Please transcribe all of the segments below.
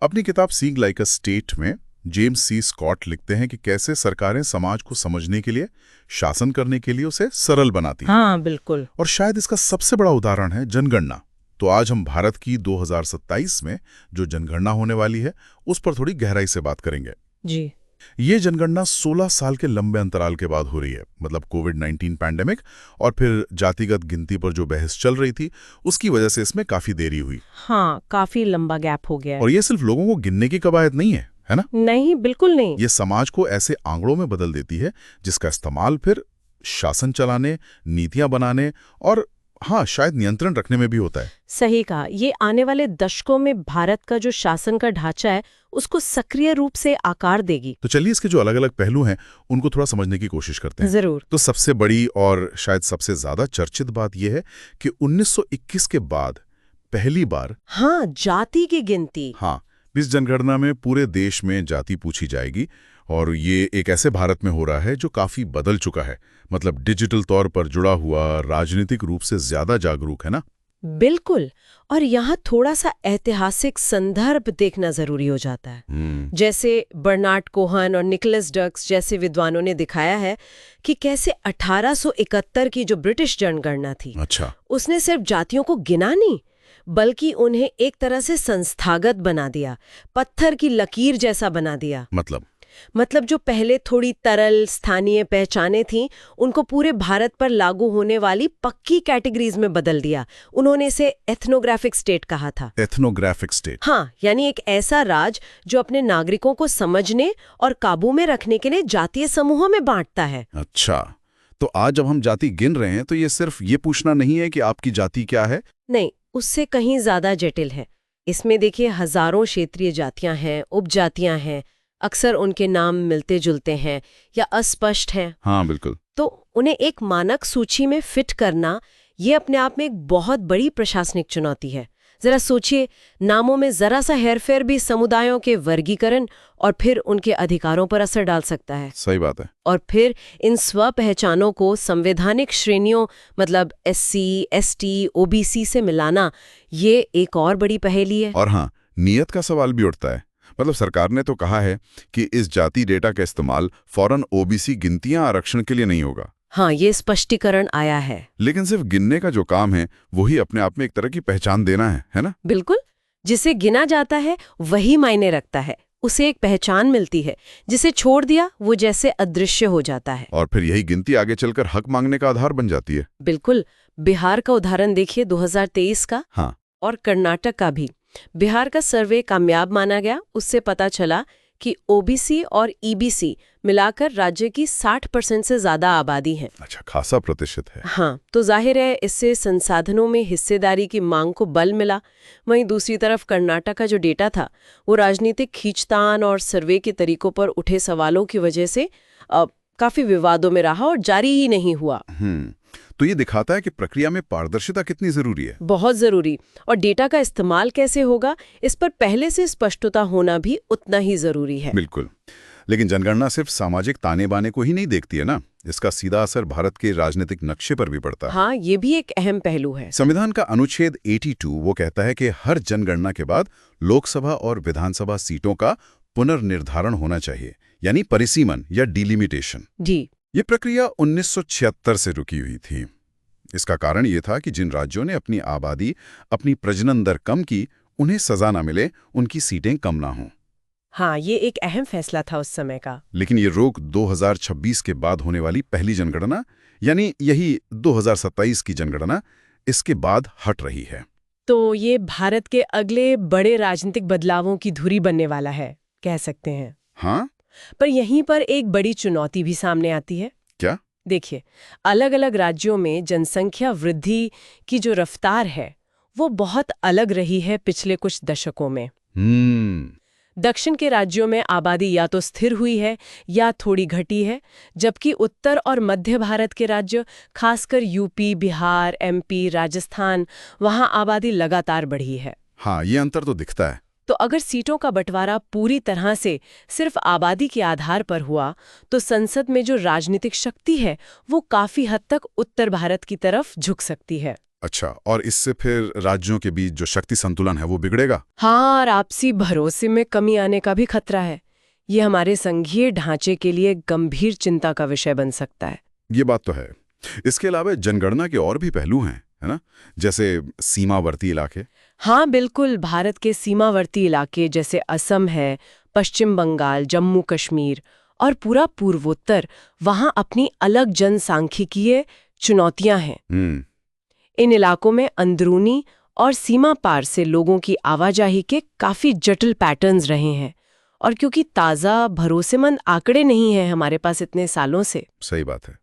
अपनी किताब seeing like a state में जेम्स सी स्कॉट लिखते हैं कि कैसे सरकारें समाज को समझने के लिए, शासन करने के लिए उसे सरल बनाती हैं। हाँ बिल्कुल। और शायद इसका सबसे बड़ा उदाहरण है जनगणना। तो आज हम भारत की 2027 में जो जनगणना होने वाली है, उस पर थोड़ी गहराई से बात करेंगे। जी। ये जनगणना 16 साल के लंबे अंतराल के बाद हो रही है, मतलब कोविड-19 पैंडेमिक और फिर जातिगत गिनती पर जो बहस चल रही थी, उसकी वजह से इसमें काफी देरी हुई। हाँ, काफी लंबा गैप हो गया है। और ये सिर्फ लोगों को गिनने की कवायद नहीं है ना? नहीं, बिल्कुल नहीं। ये समाज को ऐसे आंकड़ों में बदल देती है जिसका इस्तेमाल फिर शासन चलाने, नीतियां बनाने और हाँ, शायद नियंत्रण रखने में भी होता है। सही कहा। ये आने वाले दशकों में भारत का जो शासन का ढांचा है, उसको सक्रिय रूप से आकार देगी। तो चलिए इसके जो अलग-अलग पहलू हैं, उनको थोड़ा समझने की कोशिश करते हैं। जरूर। तो सबसे बड़ी और शायद सबसे ज्यादा चर्चित बात यह है कि 1921 के बाद पहली बार हाँ, जाति की गिनती। हाँ, इस जनगणना में पूरे देश में जाति पूछी जाएगी। और ये एक ऐसे भारत में हो रहा है जो काफी बदल चुका है, मतलब डिजिटल तौर पर जुड़ा हुआ, राजनीतिक रूप से ज्यादा जागरूक है ना? बिल्कुल। और यहाँ थोड़ा सा ऐतिहासिक संदर्भ देखना जरूरी हो जाता है। जैसे बर्नार्ड कोहन और निकोलस डर्क्स जैसे विद्वानों ने दिखाया है कि कैसे 1871 की जो ब्रिटिश जनगणना थी, अच्छा, उसने सिर्फ जातियों को गिना नहीं, बल्कि उन्हें एक तरह से संस्थागत बना दिया, पत्थर की लकीर जैसा बना दिया। मतलब जो पहले थोड़ी तरल स्थानीय पहचानें थीं, उनको पूरे भारत पर लागू होने वाली पक्की कैटेगरीज में बदल दिया। उन्होंने इसे एथनोग्राफिक स्टेट कहा था। Ethnographic state? हाँ, यानी एक ऐसा राज्य जो अपने नागरिकों को समझने और काबू में रखने के लिए जातीय समूहों में बांटता है। अच्छा, तो आज जब हम जाति गिन रहे हैं तो ये सिर्फ ये पूछना नहीं है कि आपकी जाति क्या है? नहीं, उससे कहीं ज्यादा जटिल है। इसमें देखिए, हजारों क्षेत्रीय जातियां हैं, उपजातियां हैं। अक्सर उनके नाम मिलते जुलते हैं या अस्पष्ट हैं। हाँ बिल्कुल। तो उन्हें एक मानक सूची में फिट करना, ये अपने आप में एक बहुत बड़ी प्रशासनिक चुनौती है। जरा सोचिए, नामों में जरा सा हेरफेर भी समुदायों के वर्गीकरण और फिर उनके अधिकारों पर असर डाल सकता है। सही बात है। और फिर इन स्व पहचानों को संवैधानिक श्रेणियों, मतलब SC, ST, OBC से मिलाना, ये एक और बड़ी पहेली है। और हाँ, नियत का सवाल भी उठता है। मतलब सरकार ने तो कहा है कि इस जाति डेटा का इस्तेमाल फौरन OBC गिनतियां आरक्षण के लिए नहीं होगा। हाँ, ये स्पष्टीकरण आया है। लेकिन सिर्फ गिनने का जो काम है, वही अपने आप में एक तरह की पहचान देना है ना? बिल्कुल। जिसे गिना जाता है वही मायने रखता है, उसे एक पहचान मिलती है। जिसे छोड़ दिया वो जैसे अदृश्य हो जाता है। और फिर यही गिनती आगे चलकर हक मांगने का आधार बन जाती है। बिल्कुल। बिहार का उदाहरण देखिए 2023 का। हाँ। और कर्नाटक का भी। बिहार का सर्वे कामयाब माना गया। उससे पता चला कि OBC और EBC मिलाकर राज्य की 60% से ज्यादा आबादी है। अच्छा, खासा प्रतिशत है। हाँ, तो जाहिर है इससे संसाधनों में हिस्सेदारी की मांग को बल मिला। वहीं दूसरी तरफ कर्नाटक का जो डेटा था, वो राजनीतिक खींचतान और सर्वे के तरीकों पर उठे सवालों की वजह से काफी विवादों में रहा और जारी ही नहीं हुआ। तो ये दिखाता है कि प्रक्रिया में पारदर्शिता कितनी जरूरी है। बहुत जरूरी। और डेटा का इस्तेमाल कैसे होगा, इस पर पहले से स्पष्टता होना भी उतना ही जरूरी है। बिल्कुल। लेकिन जनगणना सिर्फ सामाजिक ताने बाने को ही नहीं देखती है ना, इसका सीधा असर भारत के राजनीतिक नक्शे पर भी पड़ता है। हाँ, ये भी एक अहम पहलू है। संविधान का अनुच्छेद 82 वो कहता है कि हर जनगणना के बाद लोकसभा और विधानसभा सीटों का पुनर्निर्धारण होना चाहिए, यानी परिसीमन या डिलिमिटेशन। जी। ये प्रक्रिया 1976 से रुकी हुई थी। इसका कारण ये था कि जिन राज्यों ने अपनी आबादी, अपनी प्रजनन दर कम की, उन्हें सजा न मिले, उनकी सीटें कम ना हों। हाँ, ये एक अहम फैसला था उस समय का। लेकिन ये रोक 2026 के बाद होने वाली पहली जनगणना, यानी यही 2027 की जनगणना, इसके बाद हट रही है। तो ये भारत के अगले बड़े राजनीतिक बदलावों की धुरी बनने वाला है, कह सकते हैं। हाँ? पर यहीं पर एक बड़ी चुनौती भी सामने आती है। क्या? देखिए, अलग अलग राज्यों में जनसंख्या वृद्धि की जो रफ्तार है, वो बहुत अलग रही है पिछले कुछ दशकों में। दक्षिण के राज्यों में आबादी या तो स्थिर हुई है या थोड़ी घटी है, जबकि उत्तर और मध्य भारत के राज्य, खासकर UP, बिहार, MP, राजस्थान, वहां आबादी लगातार बढ़ी है। हाँ, ये अंतर तो दिखता है। तो अगर सीटों का बंटवारा पूरी तरह से सिर्फ आबादी के आधार पर हुआ, तो संसद में जो राजनीतिक शक्ति है, वो काफी हद तक उत्तर भारत की तरफ झुक सकती है। अच्छा, और इससे फिर राज्यों के बीच जो शक्ति संतुलन है वो बिगड़ेगा? हाँ, और आपसी भरोसे में कमी आने का भी खतरा है। ये हमारे संघीय ढांचे के लिए गंभीर चिंता का विषय बन सकता है। ये बात तो है। इसके अलावा जनगणना के और भी पहलू हैं, है ना? जैसे सीमावर्ती इलाके। हाँ बिल्कुल, भारत के सीमावर्ती इलाके जैसे असम है, पश्चिम बंगाल, जम्मू कश्मीर और पूरा पूर्वोत्तर, वहाँ अपनी अलग जनसांख्यिकीय चुनौतियां हैं। इन इलाकों में अंदरूनी और सीमा पार से लोगों की आवाजाही के काफी जटिल पैटर्न्स रहे हैं, और क्योंकि ताज़ा भरोसेमंद आंकड़े नहीं हैं हमारे पास इतने सालों से, सही बात है,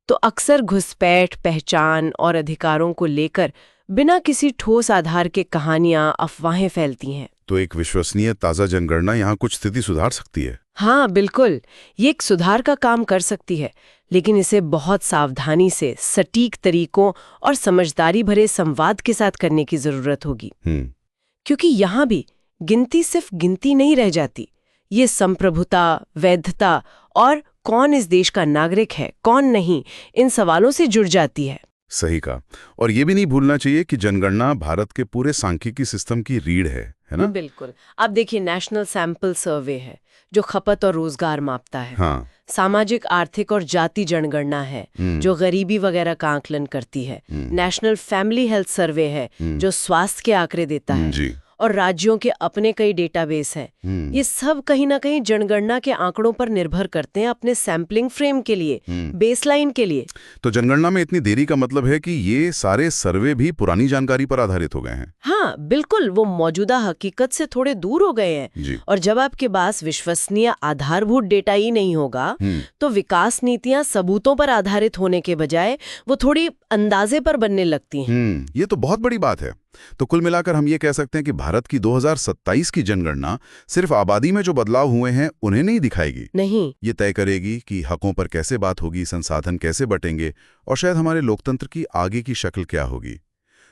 तो अक्सर घुसपैठ, पहचान और अधिकारों को लेकर बिना किसी ठोस आधार के कहानियां, अफवाहें फैलती हैं। तो एक विश्वसनीय ताज़ा जनगणना यहाँ कुछ स्थिति सुधार सकती है। हाँ बिल्कुल, ये एक सुधार का काम कर सकती है, लेकिन इसे बहुत सावधानी से, सटीक तरीकों और समझदारी भरे संवाद के साथ करने की जरूरत होगी। क्योंकि यहाँ भी गिनती सिर्फ गिनती नहीं रह जाती, ये संप्रभुता, वैधता और कौन इस देश का नागरिक है, कौन नहीं, इन सवालों से जुड़ जाती है। सही कहा। और ये भी नहीं भूलना चाहिए कि जनगणना भारत के पूरे सांख्यिकी सिस्टम की रीढ़ है ना? बिल्कुल। आप देखिए, नेशनल सैंपल सर्वे है जो खपत और रोजगार मापता है। हाँ। सामाजिक, आर्थिक और जाति जनगणना है जो गरीबी वगैरह का आकलन करती है। नेशनल फैमिली हेल्थ सर्वे है जो स्वास्थ्य के आंकड़े देता है। जी। और राज्यों के अपने कई डेटाबेस हैं। ये सब कहीं ना कहीं जनगणना के आंकड़ों पर निर्भर करते हैं अपने सैंपलिंग फ्रेम के लिए, बेसलाइन के लिए। तो जनगणना में इतनी देरी का मतलब है कि ये सारे सर्वे भी पुरानी जानकारी पर आधारित हो गए हैं। हाँ बिल्कुल, वो मौजूदा हकीकत से थोड़े दूर हो गए हैं। और जब आपके पास विश्वसनीय आधारभूत डेटा ही नहीं होगा तो विकास नीतियां सबूतों पर आधारित होने के बजाय वो थोड़ी अंदाजे पर बनने लगती हैं। ये तो बहुत बड़ी बात है। तो कुल मिलाकर हम ये कह सकते हैं कि भारत की 2027 की जनगणना सिर्फ आबादी में जो बदलाव हुए हैं उन्हें नहीं दिखाएगी। नहीं, ये तय करेगी कि हकों पर कैसे बात होगी, संसाधन कैसे बटेंगे और शायद हमारे लोकतंत्र की आगे की शक्ल क्या होगी।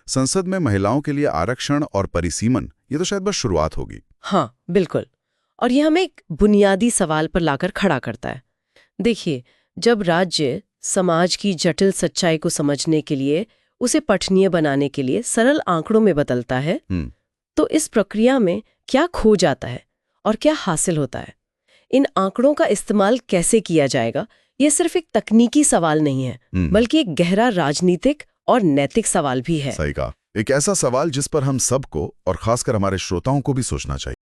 संसद में महिलाओं के लिए आरक्षण और परिसीमन, ये तो शायद बस शुरुआत होगी। हाँ बिल्कुल, और ये हमें एक बुनियादी सवाल पर लाकर खड़ा करता है। देखिए, जब राज्य समाज की जटिल सच्चाई को समझने के लिए, उसे पठनीय बनाने के लिए सरल आंकड़ों में बदलता है, तो इस प्रक्रिया में क्या खो जाता है और क्या हासिल होता है? इन आंकड़ों का इस्तेमाल कैसे किया जाएगा, ये सिर्फ एक तकनीकी सवाल नहीं है, बल्कि एक गहरा राजनीतिक और नैतिक सवाल भी है। सही कहा। एक ऐसा सवाल जिस पर हम सबको और खासकर हमारे श्रोताओं को भी सोचना चाहिए।